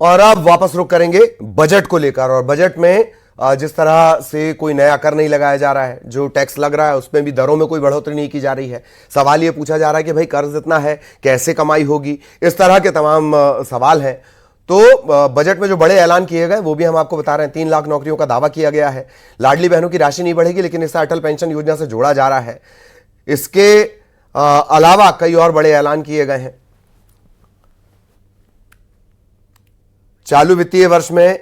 और अब वापस रुख करेंगे बजट को लेकर। और बजट में जिस तरह से कोई नया कर नहीं लगाया जा रहा है, जो टैक्स लग रहा है उसमें भी दरों में कोई बढ़ोतरी नहीं की जा रही है। सवाल ये पूछा जा रहा है कि भाई कर्ज इतना है, कैसे कमाई होगी, इस तरह के तमाम सवाल हैं। तो बजट में जो बड़े ऐलान किए गए वो भी हम आपको बता रहे हैं। 3 लाख नौकरियों का दावा किया गया है। लाडली बहनों की राशि नहीं बढ़ेगी, लेकिन इसे अटल पेंशन योजना से जोड़ा जा रहा है। इसके अलावा कई और बड़े ऐलान किए गए हैं। चालू वित्तीय वर्ष में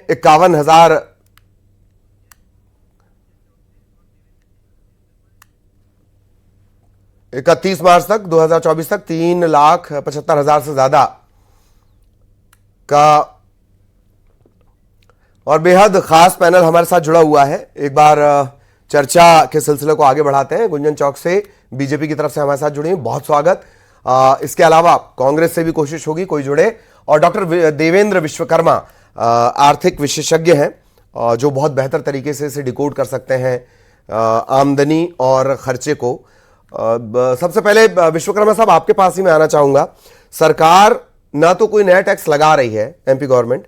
31 मार्च तक 2024 तक 3,75,000 से ज्यादा का और बेहद खास पैनल हमारे साथ जुड़ा हुआ है। एक बार चर्चा के सिलसिले को आगे बढ़ाते हैं। गुंजन चौक से बीजेपी की तरफ से हमारे साथ जुड़ी हैं, बहुत स्वागत। इसके अलावा कांग्रेस से भी कोशिश होगी कोई जुड़े, और डॉक्टर देवेंद्र विश्वकर्मा आर्थिक विशेषज्ञ हैं जो बहुत बेहतर तरीके से इसे डिकोड कर सकते हैं आमदनी और खर्चे को। सबसे पहले विश्वकर्मा साहब आपके पास ही मैं आना चाहूंगा। सरकार ना तो कोई नया टैक्स लगा रही है एमपी गवर्नमेंट,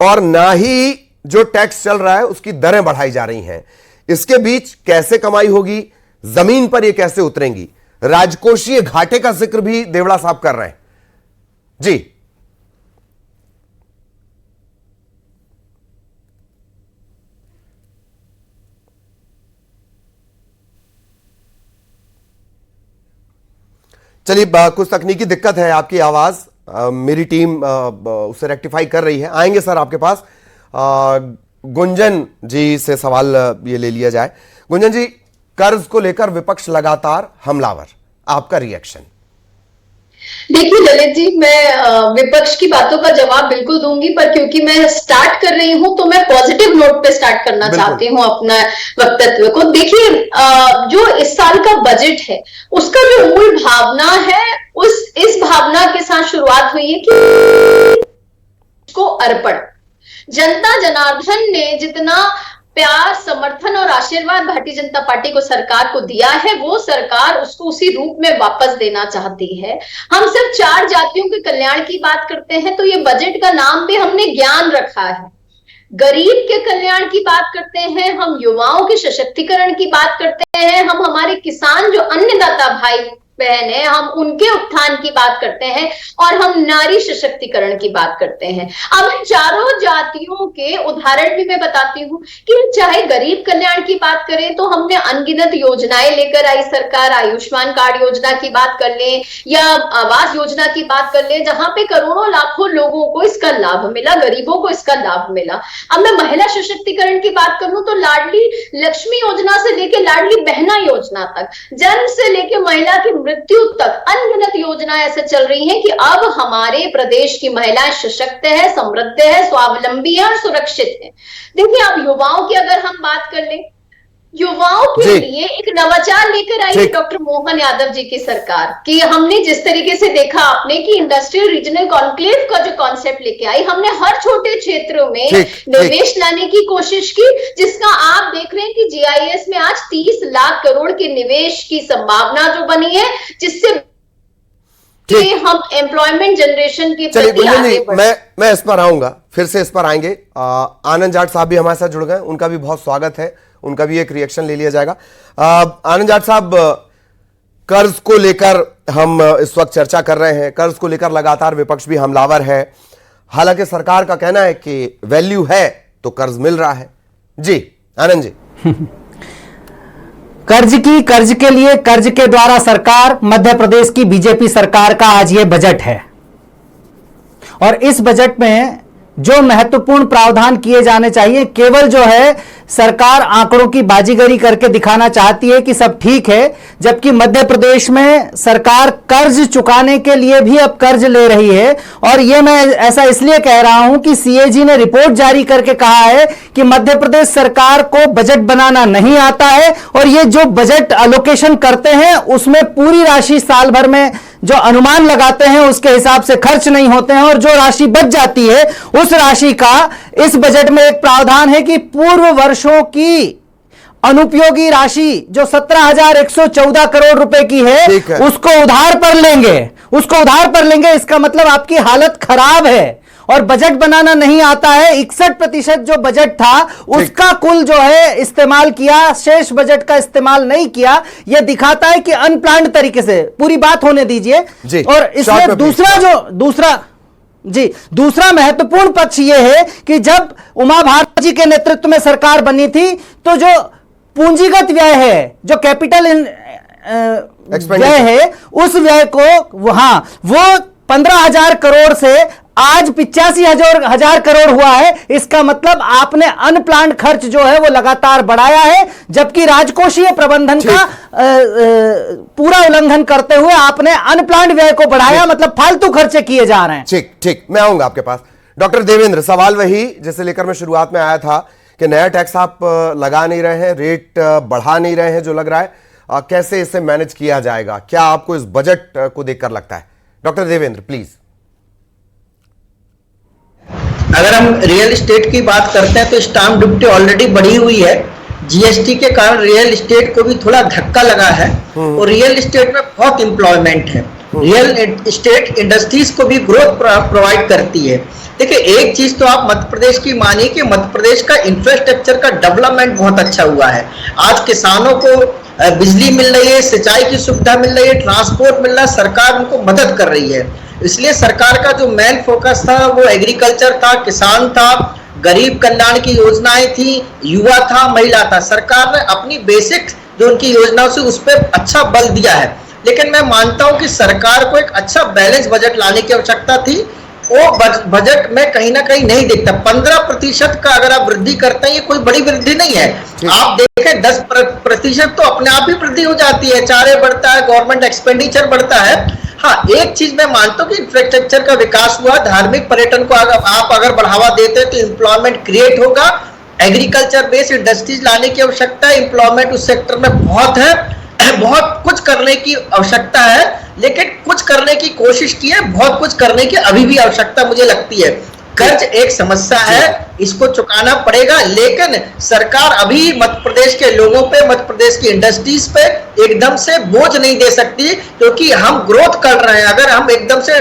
और ना ही जो टैक्स चल रहा है उसकी दरें बढ़ाई जा रही हैं। इसके बीच कैसे कमाई होगी, जमीन पर ये कैसे उतरेंगी? राजकोषीय घाटे का जिक्र भी देवड़ा साहब कर रहे हैं जी। चलिए, कुछ तकनीकी दिक्कत है, आपकी आवाज मेरी टीम उसे रेक्टिफाई कर रही है। आएंगे सर आपके पास। गुंजन जी से सवाल ये ले लिया जाए। गुंजन जी, कर्ज को लेकर विपक्ष लगातार हमलावर, आपका रिएक्शन? देखिए ललित जी, मैं विपक्ष की बातों का जवाब बिल्कुल दूंगी, पर क्योंकि मैं स्टार्ट कर रही हूं तो मैं पॉजिटिव नोट पे स्टार्ट करना चाहती हूं अपना वक्तव्य को। देखिए, जो इस साल का बजट है उसका जो मूल भावना है इस भावना के साथ शुरुआत हुई है कि उसको अर्पण, जनता जनार्दन ने जितना प्यार, समर्थन और आशीर्वाद भारतीय जनता पार्टी को, सरकार को दिया है, वो सरकार उसको उसी रूप में वापस देना चाहती है। हम सिर्फ 4 जातियों के कल्याण की बात करते हैं तो ये बजट का नाम भी हमने ज्ञान रखा है। गरीब के कल्याण की बात करते हैं, हम युवाओं के सशक्तिकरण की बात करते हैं, हम हमारे किसान जो अन्नदाता भाई बहन है हम उनके उत्थान की बात करते हैं, और हम नारी सशक्तिकरण की बात करते हैं। अब इन चारों जातियों के उदाहरण भी मैं बताती हूँ कि चाहे गरीब कल्याण की बात करें तो हमने अनगिनत योजनाएं लेकर आई सरकार। आयुष्मान कार्ड योजना की बात कर लें या आवास योजना की बात कर लें, जहां पे करोड़ों लाखों लोगों को इसका लाभ मिला, गरीबों को इसका लाभ मिला। अब मैं महिला सशक्तिकरण की बात करूं तो लाडली लक्ष्मी योजना से लेकर लाडली बहना योजना तक, जन्म से लेकर महिला की मृत्यु तक अनगिनत योजनाएं ऐसे चल रही हैं कि अब हमारे प्रदेश की महिलाएं सशक्त है, समृद्ध है, स्वावलंबी है और सुरक्षित है। देखिए, अब युवाओं की अगर हम बात कर लें, युवाओं के लिए एक नवाचार लेकर आई डॉक्टर मोहन यादव जी की सरकार। कि हमने जिस तरीके से देखा आपने कि इंडस्ट्रियल रीजनल कॉन्क्लेव का जो कॉन्सेप्ट लेके आई, हमने हर छोटे क्षेत्रों में निवेश लाने की कोशिश की, जिसका आप देख रहे हैं कि जीआईएस में आज 30 लाख करोड़ के निवेश की संभावना जो बनी है, जिससे हम एम्प्लॉयमेंट जनरेशन के प्रति आगे बढ़े। मैं इस पर आऊंगा, फिर से इस पर आएंगे। आनंद जाट साहब भी हमारे साथ जुड़ गए, उनका भी बहुत स्वागत है, उनका भी एक रिएक्शन ले लिया जाएगा। आनंद जाट साहब, कर्ज को लेकर हम इस वक्त चर्चा कर रहे हैं। कर्ज को लेकर लगातार विपक्ष भी हमलावर है। हालांकि सरकार का कहना है कि वैल्यू है तो कर्ज मिल रहा है। जी आनंद जी। कर्ज के लिए कर्ज के द्वारा सरकार, मध्य प्रदेश की बीजेपी सरकार का आज ये बजट है। और इस बजट में जो महत्वपूर्ण प्रावधान किए जाने चाहिए, केवल जो है सरकार आंकड़ों की बाजीगरी करके दिखाना चाहती है कि सब ठीक है, जबकि मध्य प्रदेश में सरकार कर्ज चुकाने के लिए भी अब कर्ज ले रही है। और यह मैं ऐसा इसलिए कह रहा हूं कि सीएजी ने रिपोर्ट जारी करके कहा है कि मध्य प्रदेश सरकार को बजट बनाना नहीं आता है, और ये जो बजट एलोकेशन करते हैं उसमें पूरी राशि साल भर में जो अनुमान लगाते हैं उसके हिसाब से खर्च नहीं होते हैं, और जो राशि बच जाती है उस राशि का इस बजट में एक प्रावधान है कि पूर्व वर्षों की अनुपयोगी राशि जो 17,114 करोड़ रुपए की है उसको उधार पर लेंगे। इसका मतलब आपकी हालत खराब है और बजट बनाना नहीं आता है। 61% जो बजट था उसका कुल जो है इस्तेमाल किया, शेष बजट का इस्तेमाल नहीं किया। यह दिखाता है कि अनप्लान्ड तरीके से, पूरी बात होने दीजिए। और इसमें दूसरा महत्वपूर्ण पक्ष यह है कि जब उमा भारती जी के नेतृत्व में सरकार बनी थी तो जो पूंजीगत व्यय है, जो कैपिटल व्यय है, उस व्यय को वो 15,000 करोड़ से आज 85,000 करोड़ हुआ है। इसका मतलब आपने अनप्लान्ड खर्च जो है वो लगातार बढ़ाया है, जबकि राजकोषीय प्रबंधन का पूरा उल्लंघन करते हुए आपने अनप्लान्ड व्यय को बढ़ाया, मतलब फालतू खर्चे किए जा रहे हैं। ठीक, मैं आऊंगा आपके पास। डॉक्टर देवेंद्र, सवाल वही जैसे लेकर मैं शुरुआत में आया था कि नया टैक्स आप लगा नहीं रहे हैं, रेट बढ़ा नहीं रहे हैं, जो लग रहा है कैसे इसे मैनेज किया जाएगा, क्या आपको इस बजट को देखकर लगता है? Doctor Devendra please. अगर हम रियल एस्टेट की बात करते हैं तो स्टाम्प ड्यूटी ऑलरेडी बढ़ी हुई है। जीएसटी के कारण रियल एस्टेट को भी थोड़ा धक्का लगा है और रियल एस्टेट में बहुत एम्प्लॉयमेंट है। रियल एस्टेट इंडस्ट्रीज को भी ग्रोथ प्रोवाइड करती है। देखिए, एक चीज तो आप मध्य प्रदेश की मानिए कि मध्य प्रदेश का इंफ्रास्ट्रक्चर का डेवलपमेंट बहुत अच्छा हुआ है। आज किसानों को बिजली मिल रही है, सिंचाई की सुविधा मिल रही है, ट्रांसपोर्ट मिल रहा है, सरकार उनको मदद कर रही है। इसलिए सरकार का जो मेन फोकस था वो एग्रीकल्चर था, किसान था, गरीब कल्याण की योजनाएं थी, युवा था, महिला था। सरकार ने अपनी बेसिक जो उनकी योजनाओं से उस पर अच्छा बल दिया है। लेकिन मैं मानता हूं कि सरकार को एक अच्छा बैलेंस बजट लाने की आवश्यकता थी। वो बजट में कहीं ना कहीं नहीं दिखता। 15% का अगर आप वृद्धि करते हैं, ये कोई बड़ी वृद्धि नहीं है। आप देखें 10% तो अपने आप ही वृद्धि हो जाती है, चारे बढ़ता है, गवर्नमेंट एक्सपेंडिचर बढ़ता है। हाँ, एक चीज मैं मानता हूँ कि इंफ्रास्ट्रक्चर का विकास हुआ, धार्मिक पर्यटन को आप अगर बढ़ावा देते हैं तो एम्प्लॉयमेंट क्रिएट होगा। एग्रीकल्चर बेस्ड इंडस्ट्रीज लाने की आवश्यकता है, एम्प्लॉयमेंट उस सेक्टर में बहुत है। बहुत कुछ करने की आवश्यकता है, लेकिन कुछ करने की कोशिश की है, बहुत कुछ करने की अभी भी आवश्यकता मुझे लगती है। कर्ज एक समस्या है, इसको चुकाना पड़ेगा, लेकिन सरकार अभी मध्य प्रदेश के लोगों पे, मध्य प्रदेश की इंडस्ट्रीज पे एकदम से बोझ नहीं दे सकती, क्योंकि हम ग्रोथ कर रहे हैं। अगर हम एकदम से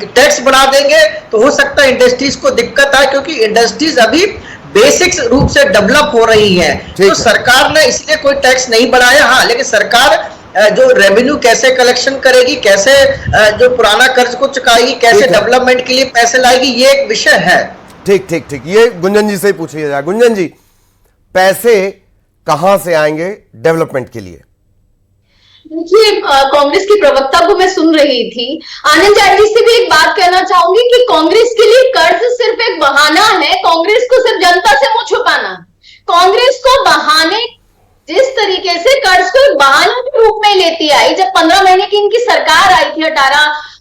टैक्स बढ़ा देंगे तो हो सकता है इंडस्ट्रीज को दिक्कत आए, क्योंकि इंडस्ट्रीज अभी बेसिक्स रूप से डेवलप हो रही है। तो सरकार ने इसलिए कोई टैक्स नहीं बढ़ाया। हाँ, लेकिन सरकार जो रेवेन्यू कैसे कलेक्शन करेगी, कैसे जो पुराना कर्ज को चुकाएगी, कैसे डेवलपमेंट के लिए पैसे लाएगी, ये एक विषय है। ठीक, ये गुंजन जी से ही पूछिए जाए। गुंजन जी, पैसे कहां से आएंगे डेवलपमेंट के लिए? देखिए, कांग्रेस की प्रवक्ता को मैं सुन रही थी, आनंद जी से भी एक बात कहना चाहूंगी कि कांग्रेस के लिए कर्ज सिर्फ एक बहाना है। कांग्रेस को सिर्फ जनता से मुंह छुपाना, कांग्रेस को बहाने, जिस तरीके से कर्ज को एक बहाने के रूप में लेती आई। जब 15 महीने की इनकी सरकार आई थी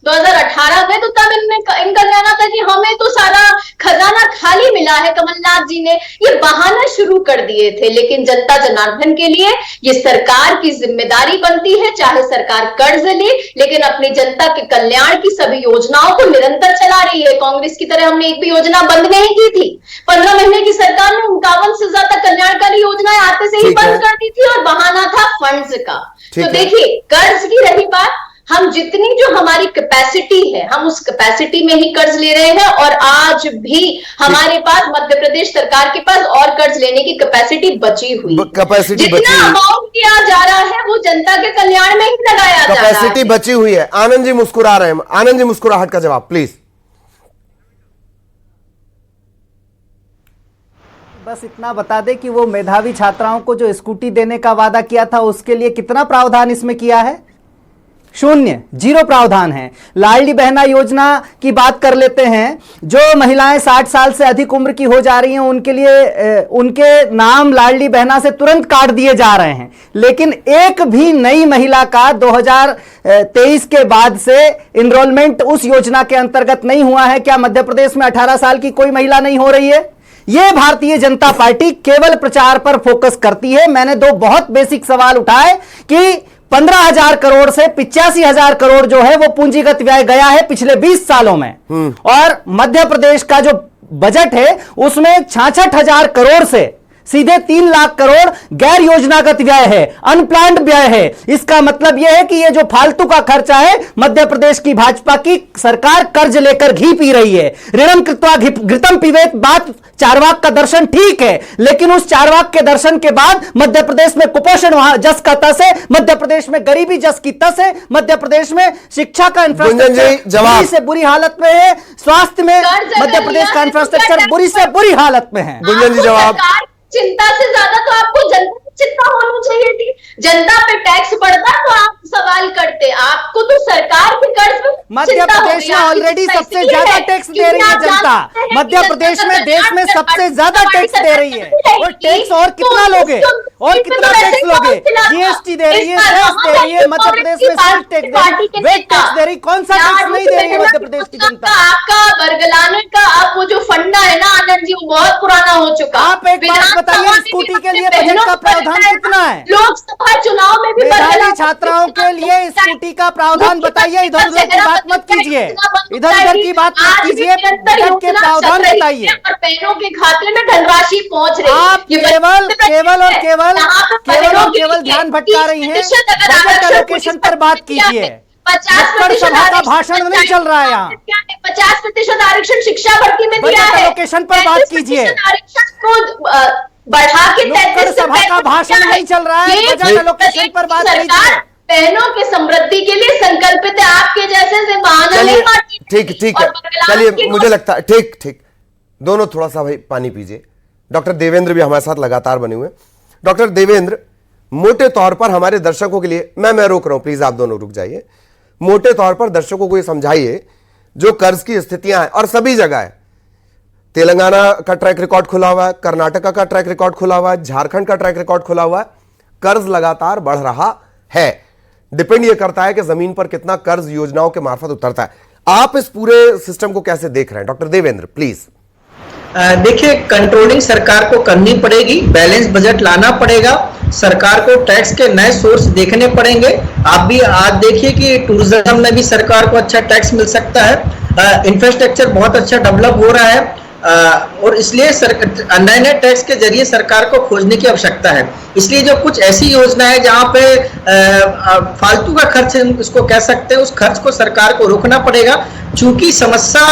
2018 में, तो तब इनका कहना था कि हमें तो सारा खजाना खाली मिला है। कमलनाथ जी ने ये बहाना शुरू कर दिए थे। लेकिन जनता जनार्दन के लिए ये सरकार की जिम्मेदारी बनती है, चाहे सरकार कर्ज ले, लेकिन अपनी जनता के कल्याण की सभी योजनाओं को निरंतर चला रही है। कांग्रेस की तरह हमने एक भी योजना बंद नहीं की थी। 15 महीने की सरकार ने 51 से ज्यादा कल्याणकारी योजनाएं आते से ही बंद कर दी थी, और बहाना था फंड्स का। तो देखिए, कर्ज की रही बात, हम जितनी जो हमारी कैपेसिटी है, हम उस कैपेसिटी में ही कर्ज ले रहे हैं। और आज भी हमारे पास, मध्य प्रदेश सरकार के पास और कर्ज लेने की कैपेसिटी बची हुई। जितना अमाउंट किया जा रहा है वो जनता के कल्याण में ही लगाया जा रहा है। कैपेसिटी बची हुई है। आनंद जी मुस्कुरा रहे हैं। आनंद जी, मुस्कुराहट का जवाब प्लीज। बस इतना बता दे कि वो मेधावी छात्राओं को जो स्कूटी देने का वादा किया था, उसके लिए कितना प्रावधान इसमें किया है? 0 प्रावधान है। लाडली बहना योजना की बात कर लेते हैं। जो महिलाएं 60 साल से अधिक उम्र की हो जा रही हैं, उनके लिए उनके नाम लाडली बहना से तुरंत काट दिए जा रहे हैं। लेकिन एक भी नई महिला का 2023 के बाद से इनरोलमेंट उस योजना के अंतर्गत नहीं हुआ है। क्या मध्य प्रदेश में 18 साल की कोई महिला नहीं हो रही है? यह भारतीय जनता पार्टी केवल प्रचार पर फोकस करती है। मैंने 2 बहुत बेसिक सवाल उठाए कि 15,000 करोड़ से 85,000 करोड़ जो है वो पूंजीगत व्यय गया है पिछले 20 सालों में, और मध्य प्रदेश का जो बजट है उसमें 66,000 करोड़ से सीधे 3 लाख करोड़ गैर योजनागत व्यय है, अनप्लान्ड व्यय है। इसका मतलब यह है कि यह जो फालतू का खर्चा है, मध्य प्रदेश की भाजपा की सरकार कर्ज लेकर घी पी रही है। ऋणम कृत्वा घृतम पिबेत, बात चारवाक का दर्शन ठीक है, लेकिन उस चारवाक के दर्शन के बाद मध्य प्रदेश में कुपोषण जस का तस है, मध्य प्रदेश में गरीबी जस की तस है, मध्य प्रदेश में शिक्षा का इंफ्रास्ट्रक्चर बुरी से बुरी हालत में है, स्वास्थ्य में मध्य प्रदेश का इंफ्रास्ट्रक्चर बुरी से बुरी हालत में है। गुंजन जी जवाब। चिंता से ज्यादा तो आपको जनता की चिंता होनी चाहिए थी। जनता पे टैक्स बढ़ता तो आप सवाल करते, आपको तो सरकार के कर्ज में मध्य प्रदेश में ऑलरेडी सबसे ज्यादा टैक्स दे रही है जनता। मध्य प्रदेश में देश में सबसे ज्यादा टैक्स दे रही है, और टैक्स और कितना लोगे, और कितना टैक्स लोगे? जीएसटी दे रही है, सेस दे रही है, मध्य प्रदेश में सेल्फ टैक्स दे रही है, वेट टैक्स दे रही, कौन सा टैक्स नहीं दे रही है मध्य प्रदेश की जनता? आपका बरगलाने का आप वो जो फंडा है ना आनंद जी, वो बहुत पुराना हो चुका। आप एक बात बताइए, स्कूटी के लिए बजट का प्रावधान कितना है? लोकसभा चुनाव में भी मेधावी छात्राओं के लिए स्कूटी का प्रावधान बताइए। इधर उधर की बात मत कीजिए, इधर उधर की बात मत कीजिए, बजट के प्रावधान बताइए। और बहनों के खाते में धनराशि पहुंच रही है। आप केवल ध्यान भटका रही हैं। बजट एलोकेशन पर बात कीजिए। 50% सभा का भाषण नहीं चल रहा है यहाँ। 50% आरक्षण शिक्षा भर्ती में दिया बजट है। एलोकेशन पर बात कीजिए। आरक्षण को बढ़ा के लोकसभा सभा का भाषण नहीं चल रहा है, बजट एलोकेशन पर बात कीजिए। बहनों की समृद्धि के लिए संकल्पित है, आपके जैसे से बहाना नहीं मारती। ठीक है, चलिए मुझे लगता है ठीक दोनों थोड़ा सा भाई पानी पीजिए। डॉक्टर देवेंद्र भी हमारे साथ लगातार बने हुए। डॉक्टर देवेंद्र, मोटे तौर पर हमारे दर्शकों के लिए, मैं रोक रहा हूं, प्लीज आप दोनों रुक जाइए। मोटे तौर पर दर्शकों को यह समझाइए, जो कर्ज की स्थितियां हैं और सभी जगह है, तेलंगाना का ट्रैक रिकॉर्ड खुला हुआ है, कर्नाटका का ट्रैक रिकॉर्ड खुला हुआ है, झारखंड का ट्रैक रिकॉर्ड खुला हुआ है, कर्ज लगातार बढ़ रहा है। डिपेंड यह करता है कि जमीन पर कितना कर्ज योजनाओं के मार्फत उतरता है। आप इस पूरे सिस्टम को कैसे देख रहे हैं डॉक्टर देवेंद्र, प्लीज? देखिए, कंट्रोलिंग सरकार को करनी पड़ेगी, बैलेंस बजट लाना पड़ेगा, सरकार को टैक्स के नए सोर्स देखने पड़ेंगे। आप भी आज देखिए कि टूरिज्म में भी सरकार को अच्छा टैक्स मिल सकता है, इंफ्रास्ट्रक्चर बहुत अच्छा डेवलप हो रहा है, और इसलिए नए नए टैक्स के जरिए सरकार को खोजने की आवश्यकता है। इसलिए जो कुछ ऐसी योजना है जहां पे फालतू का खर्च हम इसको कह सकते हैं, उस खर्च को सरकार को रोकना पड़ेगा। चूंकि समस्या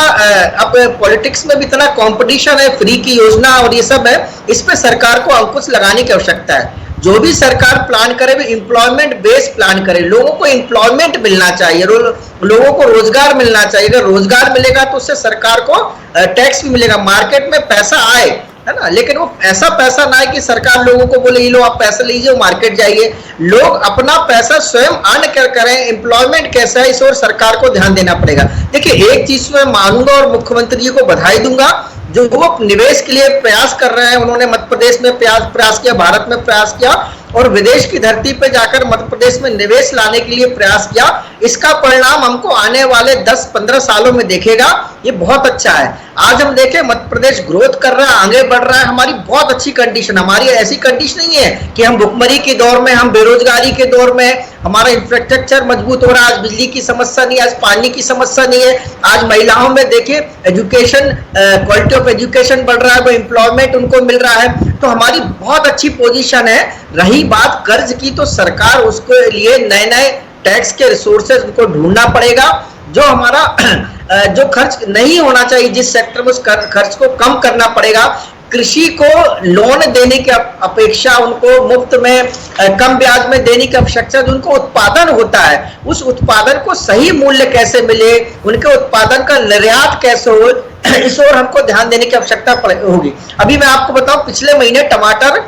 अब पॉलिटिक्स में भी इतना कंपटीशन है, फ्री की योजना और ये सब है, इस पे सरकार को अंकुश लगाने की आवश्यकता है। जो भी सरकार प्लान करे वो एम्प्लॉयमेंट बेस प्लान करे, लोगों को एम्प्लॉयमेंट मिलना चाहिए, लोगों को रोजगार मिलना चाहिए। अगर रोजगार मिलेगा तो उससे सरकार को टैक्स भी मिलेगा, मार्केट में पैसा आए, है ना। लेकिन वो ऐसा पैसा ना है कि सरकार लोगों को बोले ये लो आप पैसा लीजिए, मार्केट जाइए। लोग अपना पैसा स्वयं अर्न करें। एम्प्लॉयमेंट कैसा है, इस ओर सरकार को ध्यान देना पड़ेगा। देखिए, एक चीज मैं मानूंगा और मुख्यमंत्री जी को बधाई दूंगा, जो वो निवेश के लिए प्रयास कर रहे हैं। उन्होंने मध्य प्रदेश में प्रयास किया, भारत में प्रयास किया, और विदेश की धरती पर जाकर मध्य प्रदेश में निवेश लाने के लिए प्रयास किया। इसका परिणाम हमको आने वाले 10-15 सालों में देखेगा। ये बहुत अच्छा है। आज हम देखें मध्य प्रदेश ग्रोथ कर रहा है, आगे बढ़ रहा है, हमारी बहुत अच्छी कंडीशन। हमारी ऐसी कंडीशन नहीं है कि हम भुखमरी के दौर में, हम बेरोजगारी के दौर में, हमारा इंफ्रास्ट्रक्चर मजबूत हो रहा है। आज बिजली की समस्या नहीं है, आज पानी की समस्या नहीं है। आज महिलाओं में देखिए एजुकेशन, क्वालिटी ऑफ एजुकेशन बढ़ रहा है, वो एम्प्लॉयमेंट उनको मिल रहा है। तो हमारी बहुत अच्छी पोजीशन है। रही बात कर्ज की, तो सरकार उसके लिए नए नए टैक्स के रिसोर्सेज उनको ढूंढना पड़ेगा। जो हमारा जो खर्च नहीं होना चाहिए जिस सेक्टर में, उस खर्च को कम करना पड़ेगा। कृषि को लोन देने की अपेक्षा उनको मुफ्त में, कम ब्याज में देने की आवश्यकता, जो उनको उत्पादन होता है उस उत्पादन को सही मूल्य कैसे मिले, उनके उत्पादन का निर्यात कैसे हो, इस ओर हमको ध्यान देने की आवश्यकता होगी। अभी मैं आपको बताऊं, पिछले महीने टमाटर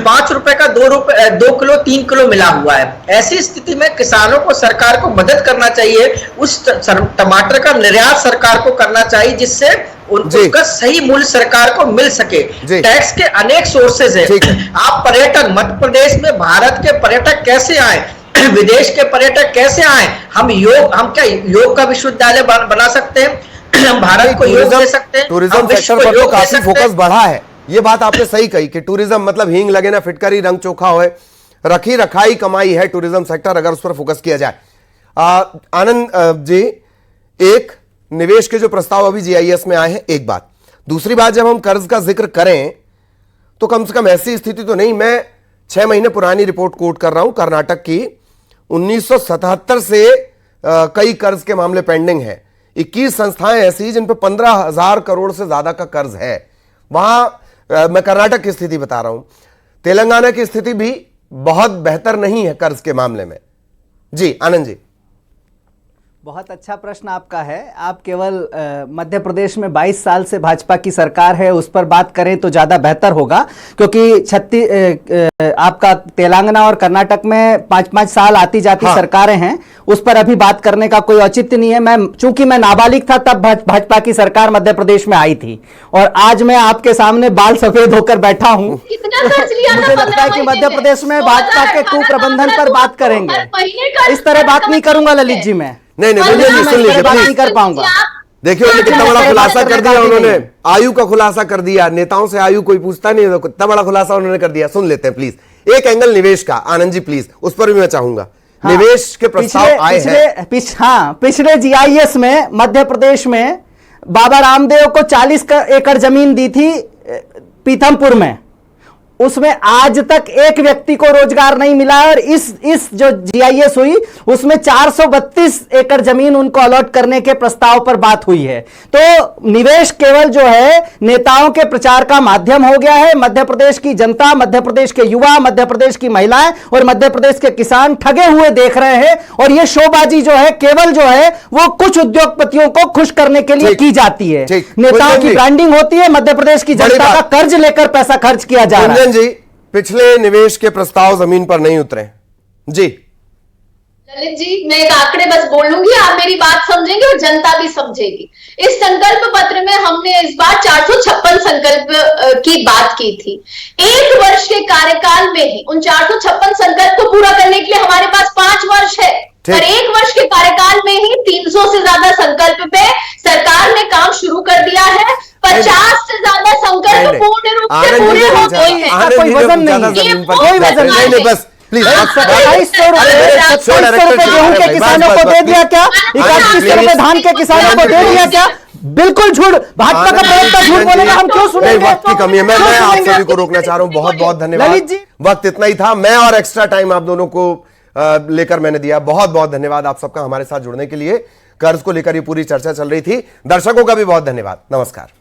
5 रुपए का 2 किलो 3 किलो मिला हुआ है। ऐसी स्थिति में किसानों को सरकार को मदद करना चाहिए, उस टमाटर का निर्यात सरकार को करना चाहिए, जिससे उसका सही मूल्य सरकार को मिल सके। टैक्स के अनेक सोर्सेज है। आप पर्यटन, मध्य प्रदेश में भारत के पर्यटक कैसे आए, विदेश के पर्यटक कैसे आए, हम क्या योग का विश्वविद्यालय बना सकते हैं, हम भारत को योग दे सकते हैं। टूरिज्म सेक्टर पर तो काफी फोकस बढ़ा है। ये बात आपने सही कही कि टूरिज्म मतलब हींग लगे ना फिटकरी, रंग चोखा होए, रखी रखाई कमाई है टूरिज्म सेक्टर, अगर उस पर फोकस किया जाए। आनंद जी, एक निवेश के जो प्रस्ताव अभी जीआईएस में आए हैं, एक बात। दूसरी बात, जब हम कर्ज का जिक्र करें तो कम से कम ऐसी स्थिति तो नहीं। मैं 6 महीने पुरानी रिपोर्ट कोट कर रहा हूं कर्नाटक की। 1977 से कई कर्ज के मामले पेंडिंग है। 21 संस्थाएं ऐसी जिन पर 15,000 करोड़ से ज्यादा का कर्ज है। वहां मैं कर्नाटक की स्थिति बता रहा हूं। तेलंगाना की स्थिति भी बहुत बेहतर नहीं है कर्ज के मामले में। जी आनंद जी। बहुत अच्छा प्रश्न आपका है। आप केवल मध्य प्रदेश में 22 साल से भाजपा की सरकार है उस पर बात करें तो ज़्यादा बेहतर होगा, क्योंकि आपका तेलंगाना और कर्नाटक में 5-5 साल आती जाती सरकारें हैं, उस पर अभी बात करने का कोई औचित्य नहीं है। चूंकि मैं नाबालिग था तब भाजपा की सरकार मध्य प्रदेश में आई थी और आज मैं आपके सामने बाल सफेद होकर बैठा हूं। मुझे लगता है कि मध्य प्रदेश में भाजपा के कुप्रबंधन पर बात करेंगे। इस तरह बात नहीं करूंगा ललित जी। मैं नहीं सुन लीजिए, बात नहीं कर पाऊंगा। देखिए उन्होंने कितना बड़ा खुलासा कर दिया। उन्होंने आयु का खुलासा कर दिया। नेताओं से आयु कोई पूछता नहीं, कितना बड़ा खुलासा उन्होंने कर दिया। सुन लेते हैं प्लीज एक एंगल निवेश का। आनंद जी प्लीज उस पर भी मैं चाहूंगा। हाँ, निवेश के प्रस्ताव आए हैं। पिछले जीआईएस में मध्य प्रदेश में बाबा रामदेव को 40 एकड़ जमीन दी थी पीथमपुर में। उसमें आज तक एक व्यक्ति को रोजगार नहीं मिला और इस जो जीआईएस हुई उसमें 432 एकड़ जमीन उनको अलॉट करने के प्रस्ताव पर बात हुई है। तो निवेश केवल जो है नेताओं के प्रचार का माध्यम हो गया है। मध्य प्रदेश की जनता, मध्य प्रदेश के युवा, मध्य प्रदेश की महिलाएं और मध्य प्रदेश के किसान ठगे हुए देख रहे हैं और यह शोबाजी जो है केवल जो है वो कुछ उद्योगपतियों को खुश करने के लिए की जाती है। नेताओं की ब्रांडिंग होती है, मध्य प्रदेश की जनता का कर्ज लेकर पैसा खर्च किया जा रहा है। जी पिछले निवेश के प्रस्ताव जमीन पर नहीं उतरे। जी ललित जी, मैं एक आंकड़े बस बोलूंगी, आप मेरी बात समझेंगे और जनता भी समझेगी। इस संकल्प पत्र में हमने इस बार 456 संकल्प की बात की थी। एक वर्ष के कार्यकाल में ही उन 456 संकल्प को पूरा करने के लिए हमारे पास 5 वर्ष है और एक वर्ष के कार्यकाल में ही 300 से ज्यादा संकल्प पे सरकार ने काम शुरू कर दिया है। 50 से ज्यादा संकल्प पूर्ण रूप से पूरे हो गए हैं। कोई वजन नहीं, कोई वजन नहीं। बस प्लीज 2700 रुपए गेहूं के किसानों को दे दिया क्या? 3100 रुपए धान के किसानों को दे दिया क्या? बिल्कुल झूठ। भाजपा का प्रवक्ता झूठ बोलेगा, हम क्यों सुनेंगे? वक्त की कमी है। मैं आप सभी को रोकना चाह रहा हूं। बहुत बहुत धन्यवाद ललित जी। वक्त इतना ही था। मैं और एक्स्ट्रा टाइम आप दोनों को लेकर मैंने दिया। बहुत बहुत धन्यवाद आप सबका हमारे साथ जुड़ने के लिए। कर्ज को लेकर ये पूरी चर्चा चल रही थी। दर्शकों का भी बहुत धन्यवाद। नमस्कार।